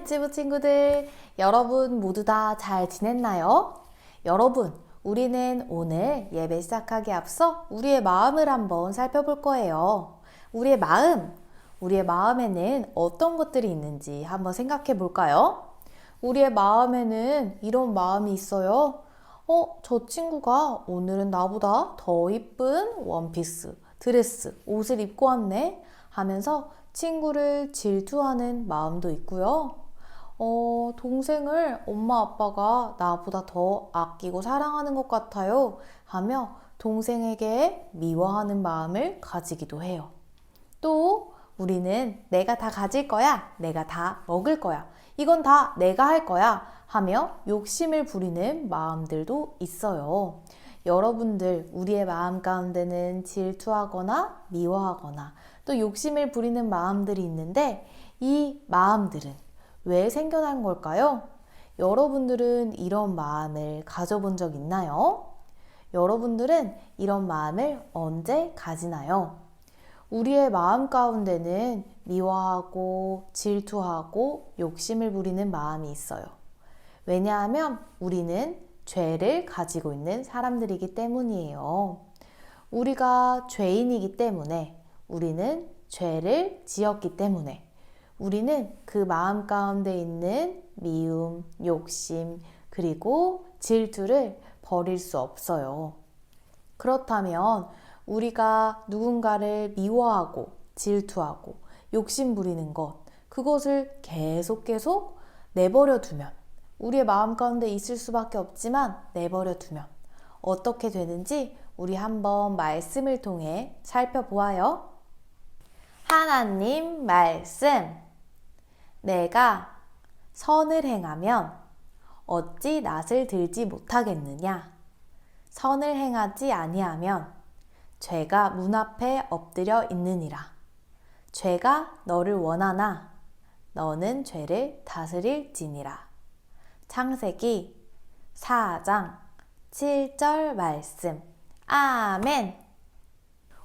유치부 친구들, 여러분 모두 다 잘 지냈나요? 여러분, 우리는 오늘 예배 시작하기 앞서 우리의 마음을 한번 살펴볼 거예요. 우리의 마음에는 어떤 것들이 있는지 한번 생각해 볼까요? 우리의 마음에는 이런 마음이 있어요. 저 친구가 오늘은 나보다 더 이쁜 원피스, 드레스, 옷을 입고 왔네 하면서 친구를 질투하는 마음도 있고요. 동생을 엄마 아빠가 나보다 더 아끼고 사랑하는 것 같아요 하며 동생에게 미워하는 마음을 가지기도 해요. 또 우리는 내가 다 가질 거야, 내가 다 먹을 거야, 이건 다 내가 할 거야 하며 욕심을 부리는 마음들도 있어요. 여러분들, 우리의 마음 가운데는 질투하거나 미워하거나 또 욕심을 부리는 마음들이 있는데 이 마음들은 왜 생겨난 걸까요? 여러분들은 이런 마음을 가져본 적 있나요? 여러분들은 이런 마음을 언제 가지나요? 우리의 마음 가운데는 미워하고 질투하고 욕심을 부리는 마음이 있어요. 왜냐하면 우리는 죄를 가지고 있는 사람들이기 때문이에요. 우리가 죄인이기 때문에, 우리는 죄를 지었기 때문에 우리는 그 마음 가운데 있는 미움, 욕심, 그리고 질투를 버릴 수 없어요. 그렇다면 우리가 누군가를 미워하고 질투하고 욕심 부리는 것, 그것을 계속 내버려 두면, 우리의 마음 가운데 있을 수밖에 없지만 내버려 두면 어떻게 되는지 우리 한번 말씀을 통해 살펴보아요. 하나님 말씀. 내가 선을 행하면 어찌 낯을 들지 못하겠느냐? 선을 행하지 아니하면 죄가 문 앞에 엎드려 있느니라. 죄가 너를 원하나 너는 죄를 다스릴지니라. 창세기 4장 7절 말씀. 아멘.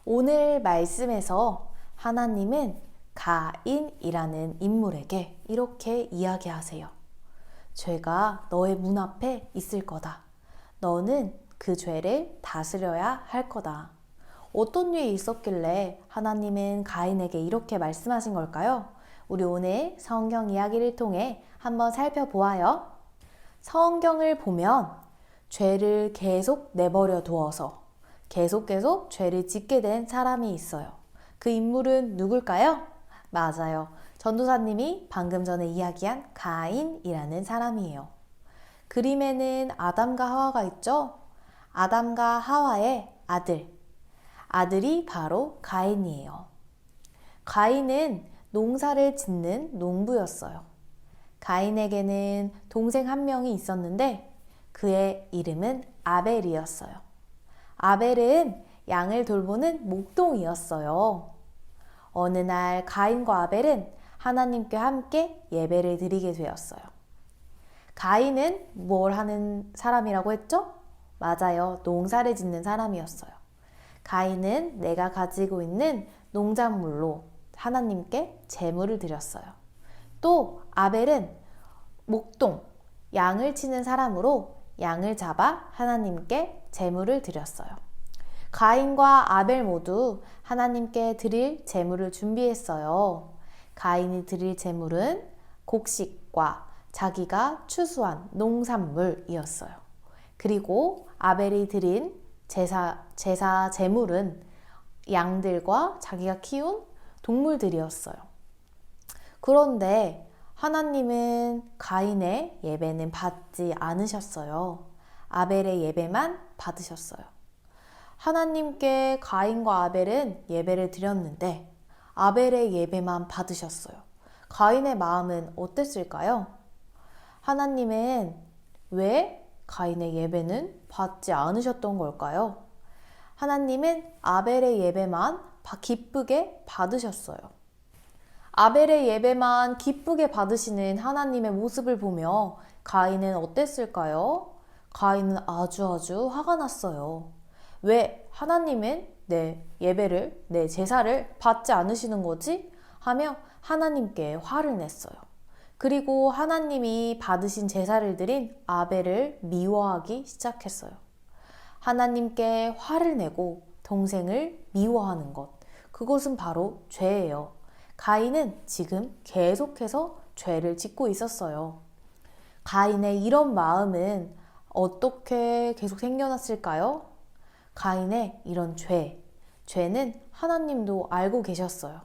오늘 말씀에서 하나님은 가인이라는 인물에게 이렇게 이야기하세요. 죄가 너의 문 앞에 있을 거다. 너는 그 죄를 다스려야 할 거다. 어떤 일이 있었길래 하나님은 가인에게 이렇게 말씀하신 걸까요? 우리 오늘 성경 이야기를 통해 한번 살펴보아요. 성경을 보면 죄를 계속 내버려 두어서 계속 죄를 짓게 된 사람이 있어요. 그 인물은 누굴까요? 맞아요. 전도사님이 방금 전에 이야기한 가인이라는 사람이에요. 그림에는 아담과 하와가 있죠? 아담과 하와의 아들이 바로 가인이에요. 가인은 농사를 짓는 농부였어요. 가인에게는 동생 한 명이 있었는데 그의 이름은 아벨이었어요. 아벨은 양을 돌보는 목동이었어요. 어느 날 가인과 아벨은 하나님께 함께 예배를 드리게 되었어요. 가인은 뭘 하는 사람이라고 했죠? 맞아요. 농사를 짓는 사람이었어요. 가인은 내가 가지고 있는 농작물로 하나님께 제물을 드렸어요. 또 아벨은 목동, 양을 치는 사람으로 양을 잡아 하나님께 제물을 드렸어요. 가인과 아벨 모두 하나님께 드릴 제물을 준비했어요. 가인이 드릴 제물은 곡식과 자기가 추수한 농산물이었어요. 그리고 아벨이 드린 제사 제물은 양들과 자기가 키운 동물들이었어요. 그런데 하나님은 가인의 예배는 받지 않으셨어요. 아벨의 예배만 받으셨어요. 하나님께 가인과 아벨은 예배를 드렸는데 아벨의 예배만 받으셨어요. 가인의 마음은 어땠을까요? 하나님은 왜 가인의 예배는 받지 않으셨던 걸까요? 하나님은 아벨의 예배만 기쁘게 받으셨어요. 아벨의 예배만 기쁘게 받으시는 하나님의 모습을 보며 가인은 어땠을까요? 가인은 아주 화가 났어요. 왜 하나님은 내 예배를, 내 제사를 받지 않으시는 거지? 하며 하나님께 화를 냈어요. 그리고 하나님이 받으신 제사를 드린 아벨을 미워하기 시작했어요. 하나님께 화를 내고 동생을 미워하는 것, 그것은 바로 죄예요. 가인은 지금 계속해서 죄를 짓고 있었어요. 가인의 이런 마음은 어떻게 계속 생겨났을까요? 가인의 이런 죄는 하나님도 알고 계셨어요.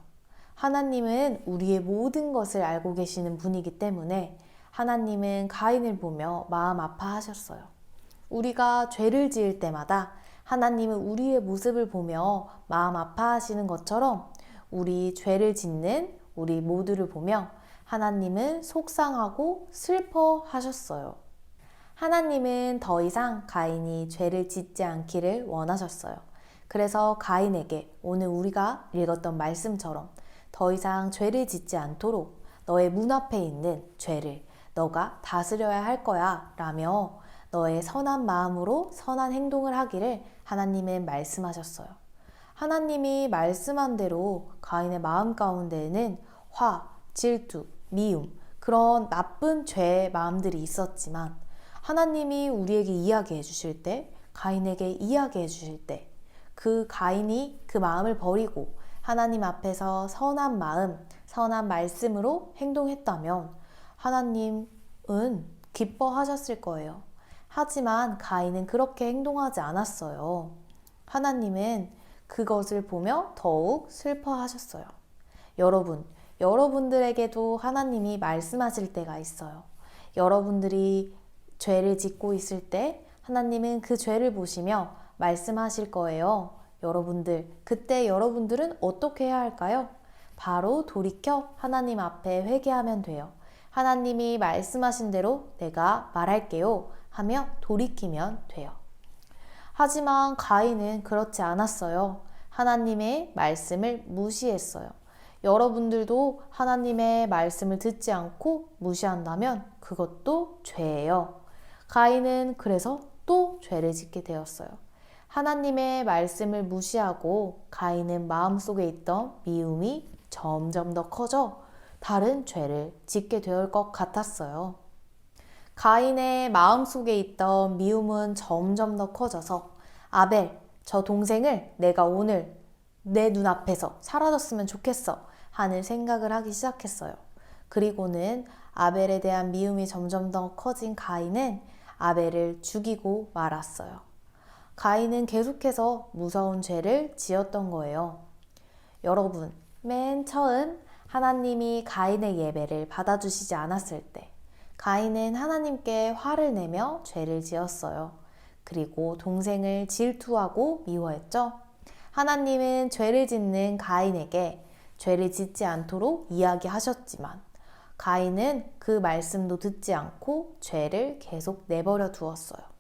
하나님은 우리의 모든 것을 알고 계시는 분이기 때문에 하나님은 가인을 보며 마음 아파하셨어요. 우리가 죄를 지을 때마다 하나님은 우리의 모습을 보며 마음 아파하시는 것처럼 우리 죄를 짓는 우리 모두를 보며 하나님은 속상하고 슬퍼하셨어요. 하나님은 더 이상 가인이 죄를 짓지 않기를 원하셨어요. 그래서 가인에게 오늘 우리가 읽었던 말씀처럼 더 이상 죄를 짓지 않도록 너의 문 앞에 있는 죄를 너가 다스려야 할 거야 라며 너의 선한 마음으로 선한 행동을 하기를 하나님은 말씀하셨어요. 하나님이 말씀한 대로 가인의 마음 가운데에는 화, 질투, 미움 그런 나쁜 죄의 마음들이 있었지만 하나님이 우리에게 이야기해 주실 때, 가인에게 이야기해 주실 때 그 가인이 그 마음을 버리고 하나님 앞에서 선한 마음, 선한 말씀으로 행동했다면 하나님은 기뻐하셨을 거예요. 하지만 가인은 그렇게 행동하지 않았어요. 하나님은 그것을 보며 더욱 슬퍼하셨어요. 여러분들에게도 하나님이 말씀하실 때가 있어요. 여러분들이 죄를 짓고 있을 때 하나님은 그 죄를 보시며 말씀하실 거예요. 그때 여러분들은 어떻게 해야 할까요? 바로 돌이켜 하나님 앞에 회개하면 돼요. 하나님이 말씀하신 대로 내가 말할게요 하며 돌이키면 돼요. 하지만 가인은 그렇지 않았어요. 하나님의 말씀을 무시했어요. 여러분들도 하나님의 말씀을 듣지 않고 무시한다면 그것도 죄예요. 가인은 그래서 또 죄를 짓게 되었어요. 하나님의 말씀을 무시하고 가인은 마음속에 있던 미움이 점점 더 커져 다른 죄를 짓게 될 것 같았어요. 가인의 마음속에 있던 미움은 점점 더 커져서 아벨, 저 동생을 내가 오늘 내 눈앞에서 사라졌으면 좋겠어 하는 생각을 하기 시작했어요. 그리고는 아벨에 대한 미움이 점점 더 커진 가인은 아벨을 죽이고 말았어요. 가인은 계속해서 무서운 죄를 지었던 거예요. 여러분, 맨 처음 하나님이 가인의 예배를 받아주시지 않았을 때 가인은 하나님께 화를 내며 죄를 지었어요. 그리고 동생을 질투하고 미워했죠. 하나님은 죄를 짓는 가인에게 죄를 짓지 않도록 이야기하셨지만 가인은 그 말씀도 듣지 않고 죄를 계속 내버려 두었어요.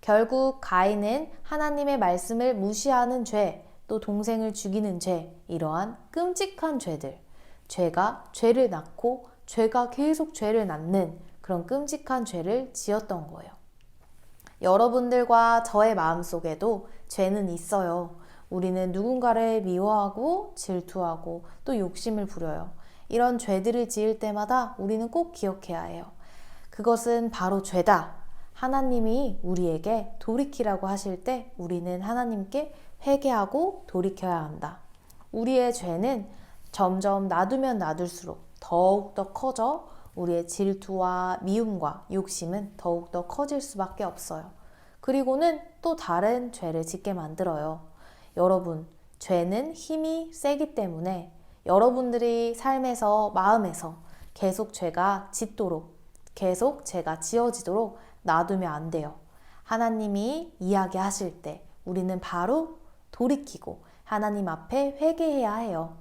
결국 가인은 하나님의 말씀을 무시하는 죄, 또 동생을 죽이는 죄, 이러한 끔찍한 죄가 죄를 낳고 죄가 계속 죄를 낳는 그런 끔찍한 죄를 지었던 거예요. 여러분들과 저의 마음속에도 죄는 있어요. 우리는 누군가를 미워하고 질투하고 또 욕심을 부려요. 이런 죄들을 지을 때마다 우리는 꼭 기억해야 해요. 그것은 바로 죄다. 하나님이 우리에게 돌이키라고 하실 때 우리는 하나님께 회개하고 돌이켜야 한다. 우리의 죄는 점점 놔두면 놔둘수록 더욱더 커져 우리의 질투와 미움과 욕심은 더욱더 커질 수밖에 없어요. 그리고는 또 다른 죄를 짓게 만들어요. 여러분, 죄는 힘이 세기 때문에 여러분들이 삶에서, 마음에서 계속 죄가 지어지도록 놔두면 안 돼요. 하나님이 이야기하실 때 우리는 바로 돌이키고 하나님 앞에 회개해야 해요.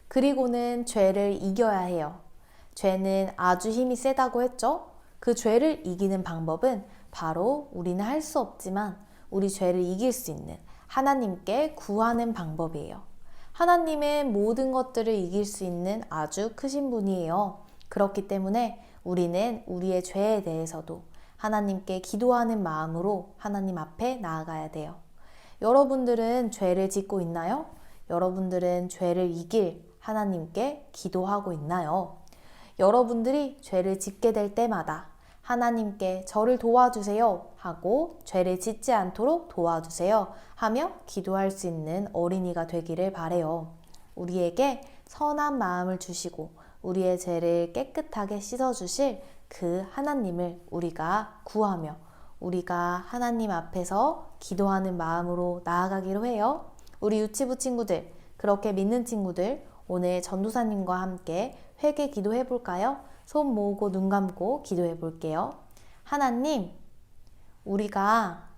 그리고는 죄를 이겨야 해요. 죄는 아주 힘이 세다고 했죠? 그 죄를 이기는 방법은 바로 우리는 할 수 없지만 우리 죄를 이길 수 있는 하나님께 구하는 방법이에요. 하나님은 모든 것들을 이길 수 있는 아주 크신 분이에요. 그렇기 때문에 우리는 우리의 죄에 대해서도 하나님께 기도하는 마음으로 하나님 앞에 나아가야 돼요. 여러분들은 죄를 짓고 있나요? 여러분들은 죄를 이길 하나님께 기도하고 있나요? 여러분들이 죄를 짓게 될 때마다 하나님께 저를 도와주세요 하고 죄를 짓지 않도록 도와주세요 하며 기도할 수 있는 어린이가 되기를 바래요. 우리에게 선한 마음을 주시고 우리의 죄를 깨끗하게 씻어주실 그 하나님을 우리가 구하며 우리가 하나님 앞에서 기도하는 마음으로 나아가기로 해요. 우리 유치부 친구들, 그렇게 믿는 친구들, 오늘 전도사님과 함께 회개 기도해 볼까요? 손 모으고 눈 감고 기도해 볼게요. 하나님, 우리가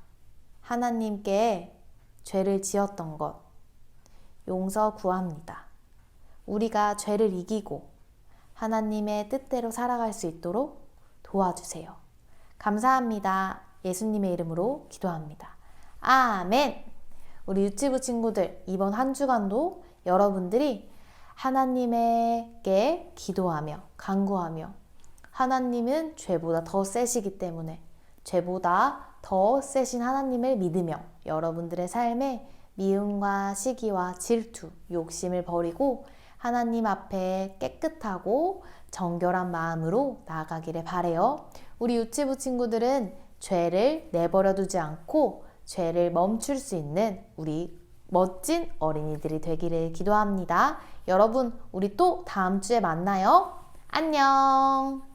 하나님께 죄를 지었던 것 용서 구합니다. 우리가 죄를 이기고 하나님의 뜻대로 살아갈 수 있도록 도와주세요. 감사합니다. 예수님의 이름으로 기도합니다. 아멘. 우리 유치부 친구들, 이번 한 주간도 여러분들이 하나님에게 기도하며 간구하며 하나님은 죄보다 더 세시기 때문에 죄보다 더 세신 하나님을 믿으며 여러분들의 삶에 미움과 시기와 질투, 욕심을 버리고 하나님 앞에 깨끗하고 정결한 마음으로 나아가기를 바래요. 우리 유치부 친구들은 죄를 내버려 두지 않고 죄를 멈출 수 있는 우리 멋진 어린이들이 되기를 기도합니다. 여러분, 우리 또 다음 주에 만나요. 안녕!